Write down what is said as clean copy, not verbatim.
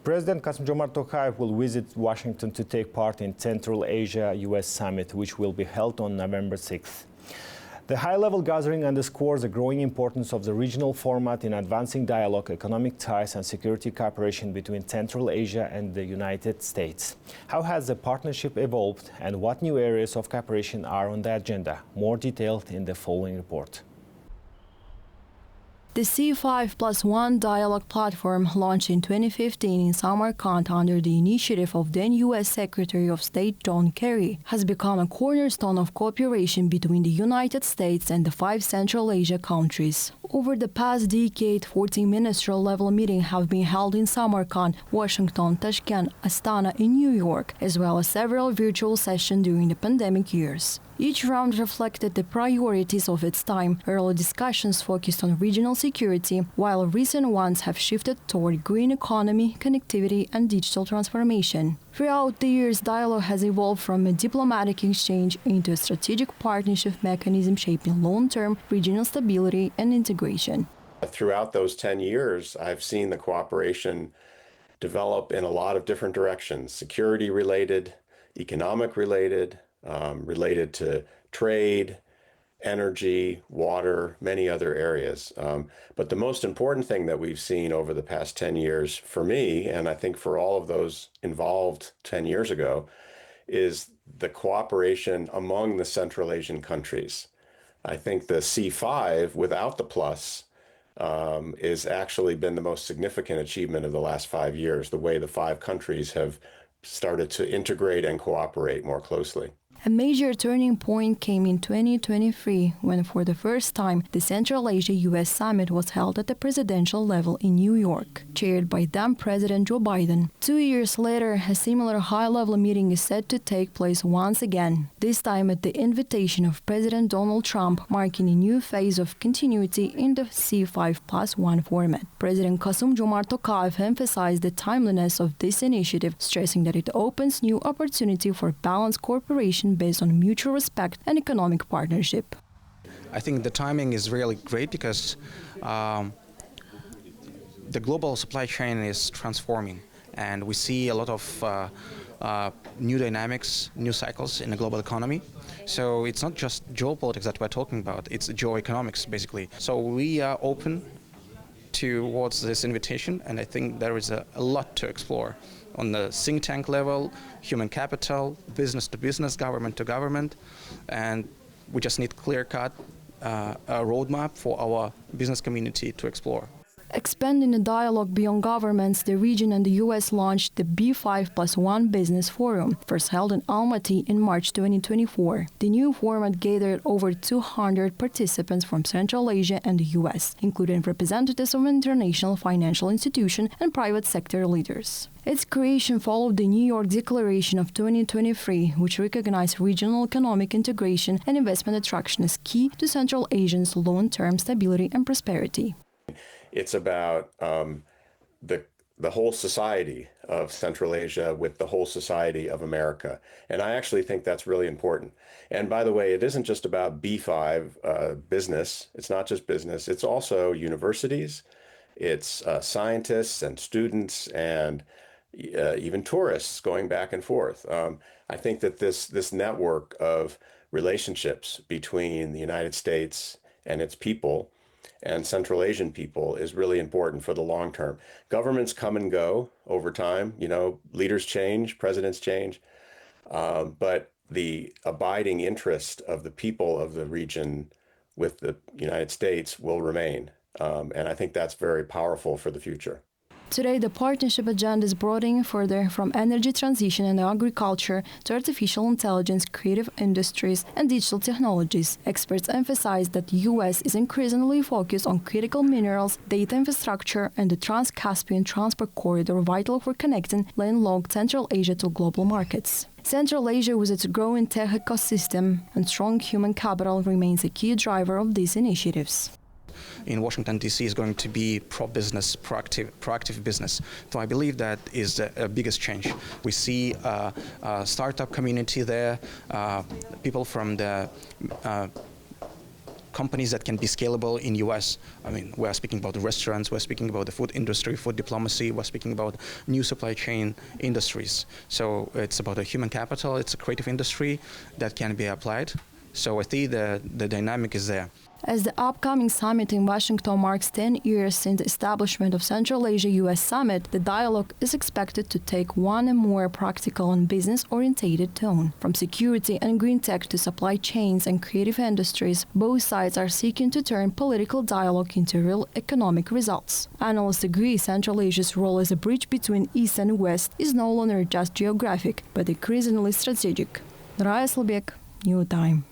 President Kassym-Jomart Tokayev will visit Washington to take part in Central Asia-US Summit, which will be held on November 6th. The high-level gathering underscores the growing importance of the regional format in advancing dialogue, economic ties and security cooperation between Central Asia and the United States. How has the partnership evolved and what new areas of cooperation are on the agenda? More detailed in the following report. The C5+1 dialogue platform, launched in 2015 in Samarkand under the initiative of then U.S. Secretary of State John Kerry, has become a cornerstone of cooperation between the United States and the 5 Central Asia countries. Over the past decade, 14 ministerial-level meetings have been held in Samarkand, Washington, Tashkent, Astana, and New York, as well as several virtual sessions during the pandemic years. Each round reflected the priorities of its time. Early discussions focused on regional security, while recent ones have shifted toward green economy, connectivity, and digital transformation. Throughout the years, dialogue has evolved from a diplomatic exchange into a strategic partnership mechanism shaping long-term regional stability and integration. Throughout those 10 years, I've seen the cooperation develop in a lot of different directions: security-related, economic-related, related to trade, energy, water, many other areas. But the most important thing that we've seen over the past 10 years for me, and I think for all of those involved 10 years ago, is the cooperation among the Central Asian countries. I think the C5 without the plus is actually been the most significant achievement of the last 5 years, the way the 5 countries have started to integrate and cooperate more closely. A major turning point came in 2023, when for the first time the Central Asia-US Summit was held at the presidential level in New York, chaired by then President Joe Biden. 2 years later, a similar high-level meeting is set to take place once again, this time at the invitation of President Donald Trump, marking a new phase of continuity in the C5+1 format. President Kassym-Jomart Tokayev emphasized the timeliness of this initiative, stressing that it opens new opportunity for balanced cooperation based on mutual respect and economic partnership. I think the timing is really great because the global supply chain is transforming, and we see a lot of new dynamics, new cycles in the global economy. So it's not just geopolitics that we're talking about, it's geoeconomics basically. So we are open towards this invitation, and I think there is a lot to explore on the think tank level, human capital, business to business, government to government, and we just need clear-cut a roadmap for our business community to explore. Expanding the dialogue beyond governments, the region and the U.S. launched the B5+1 Business Forum, first held in Almaty in March 2024. The new format gathered over 200 participants from Central Asia and the U.S., including representatives of international financial institutions and private sector leaders. Its creation followed the New York Declaration of 2023, which recognized regional economic integration and investment attraction as key to Central Asia's long-term stability and prosperity. It's about the whole society of Central Asia with the whole society of America. And I actually think that's really important. And by the way, it isn't just about B5 business. It's not just business. It's also universities. It's scientists and students and even tourists going back and forth. I think that this network of relationships between the United States and its people and Central Asian people is really important for the long term. Governments come and go over time, leaders change, presidents change, but the abiding interest of the people of the region with the United States will remain. And I think that's very powerful for the future. Today, the partnership agenda is broadening further from energy transition and agriculture to artificial intelligence, creative industries, and digital technologies. Experts emphasize that the U.S. is increasingly focused on critical minerals, data infrastructure, and the Trans-Caspian transport corridor vital for connecting landlocked Central Asia to global markets. Central Asia, with its growing tech ecosystem and strong human capital, remains a key driver of these initiatives. In Washington, D.C. is going to be pro-business, proactive business. So I believe that is the biggest change. We see a startup community there, people from the companies that can be scalable in US. I mean, we're speaking about the restaurants, we're speaking about the food industry, food diplomacy, we're speaking about new supply chain industries. So it's about a human capital, it's a creative industry that can be applied. So I think the dynamic is there. As the upcoming summit in Washington marks 10 years since the establishment of Central Asia-US Summit, the dialogue is expected to take on a more practical and business-oriented tone. From security and green tech to supply chains and creative industries, both sides are seeking to turn political dialogue into real economic results. Analysts agree Central Asia's role as a bridge between East and West is no longer just geographic, but increasingly strategic. Raya Slabek, New Time.